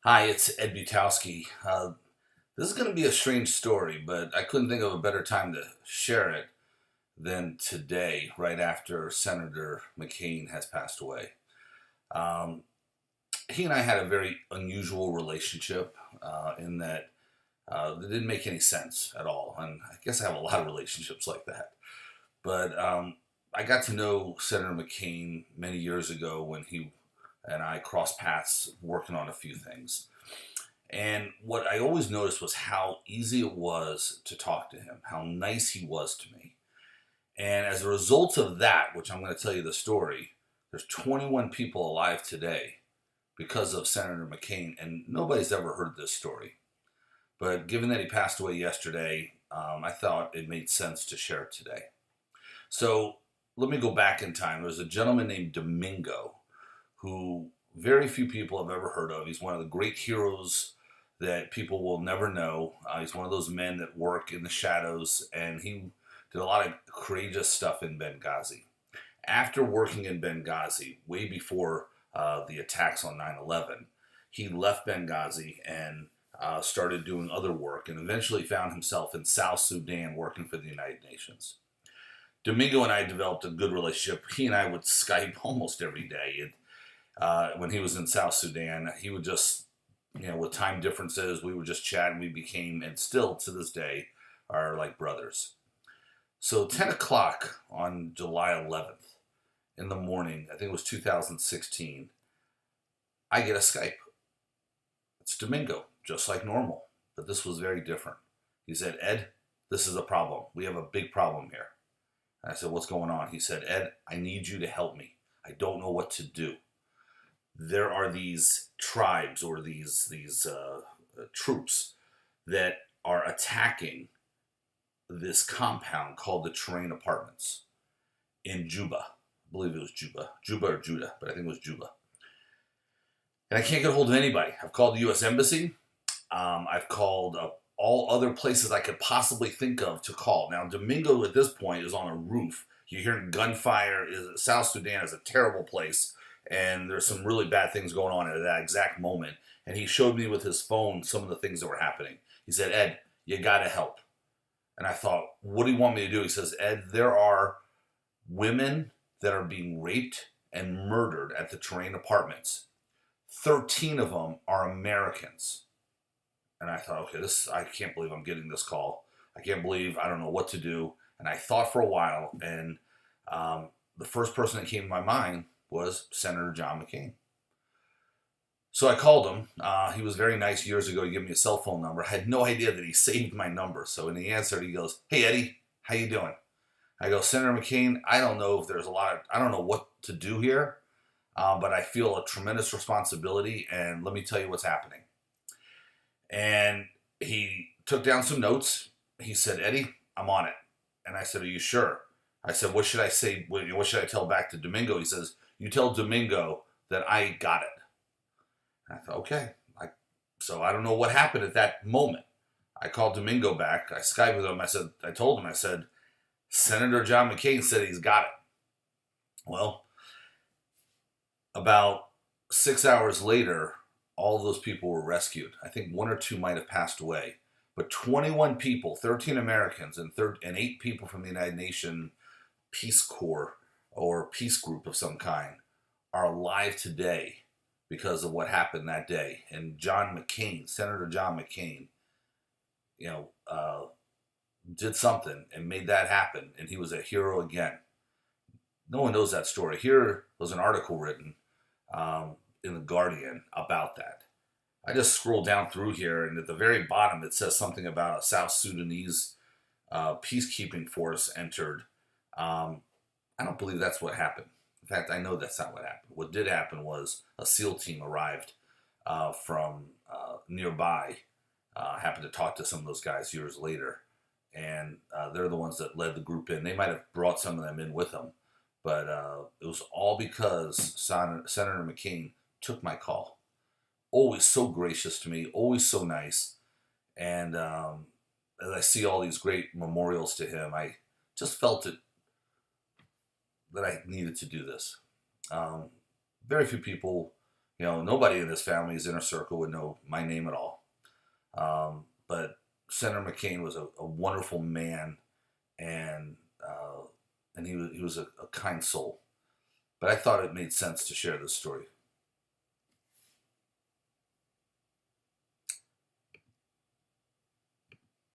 Hi, it's Ed Butowski. This is going to be a strange story, but I couldn't think of a better time to share it than today, right after Senator McCain has passed away. Um, he and I had a very unusual relationship in that it didn't make any sense at all. And I guess I have a lot of relationships like that. But I got to know Senator McCain many years ago when he and I crossed paths working on a few things. And what I always noticed was how easy it was to talk to him, how nice he was to me. And as a result of that, which I'm going to tell you the story, there's 21 people alive today because of Senator McCain, and nobody's ever heard this story. But given that he passed away yesterday, I thought it made sense to share it today. So let me go back in time. There's a gentleman named Domingo who very few people have ever heard of. He's one of the great heroes that people will never know. He's one of those men that work in the shadows, and he did a lot of courageous stuff in Benghazi. After working in Benghazi, way before the attacks on 9/11, he left Benghazi and started doing other work, and eventually found himself in South Sudan working for the United Nations. Domingo and I developed a good relationship. He and I would Skype almost every day. When he was in South Sudan, he would just, with time differences, we would just chat, and we became, and still to this day, are like brothers. So 10 o'clock on July 11th in the morning, I think it was 2016, I get a Skype. It's Domingo, just like normal, but this was very different. He said, "Ed, this is a problem. We have a big problem here." And I said, "What's going on?" He said, "Ed, I need you to help me. I don't know what to do. There are these tribes or these troops that are attacking this compound called the Terrain Apartments in Juba. I believe it was Juba or Judah, but I think it was Juba. And I can't get a hold of anybody. I've called the U.S. Embassy. I've called all other places I could possibly think of to call. Now, Domingo at this point is on a roof. You're hearing gunfire. South Sudan is a terrible place, and there's some really bad things going on at that exact moment. And he showed me with his phone some of the things that were happening. He said, "Ed, you got to help." And I thought, what do you want me to do? He says, "Ed, there are women that are being raped and murdered at the Terrain Apartments. 13 of them are Americans." And I thought, okay, I can't believe I'm getting this call. I can't believe I don't know what to do. And I thought for a while, and the first person that came to my mind was Senator John McCain. So I called him. He was very nice years ago to give me a cell phone number. I had no idea that he saved my number. So when he answered, he goes, "Hey, Eddie, how you doing?" I go, "Senator McCain, I don't know if there's I don't know what to do here, but I feel a tremendous responsibility, and let me tell you what's happening." And he took down some notes. He said, "Eddie, I'm on it." And I said, "Are you sure?" I said, "What should I say? What should I tell back to Domingo?" He says, "You tell Domingo that I got it." And I thought, okay. So I don't know what happened at that moment. I called Domingo back. I Skyped with him. I told him, "Senator John McCain said he's got it." Well, about 6 hours later, all of those people were rescued. I think one or two might have passed away. But 21 people, 13 Americans, and 8 people from the United Nations Peace Corps or peace group of some kind are alive today because of what happened that day. And John McCain, Senator John McCain, you know, uh, did something and made that happen. And he was a hero again. No one knows that story. Here was an article written in The Guardian about that. I just scrolled down through here, and at the very bottom, it says something about a South Sudanese peacekeeping force entered. I don't believe that's what happened. In fact, I know that's not what happened. What did happen was a SEAL team arrived from nearby, happened to talk to some of those guys years later, and they're the ones that led the group in. They might have brought some of them in with them, but it was all because Senator McCain took my call. Always so gracious to me, always so nice. And as I see all these great memorials to him, I just felt it that I needed to do this. Very few people Nobody in his family's inner circle would know my name at all. But Senator McCain was a wonderful man, and he was a kind soul. But I thought it made sense to share this story.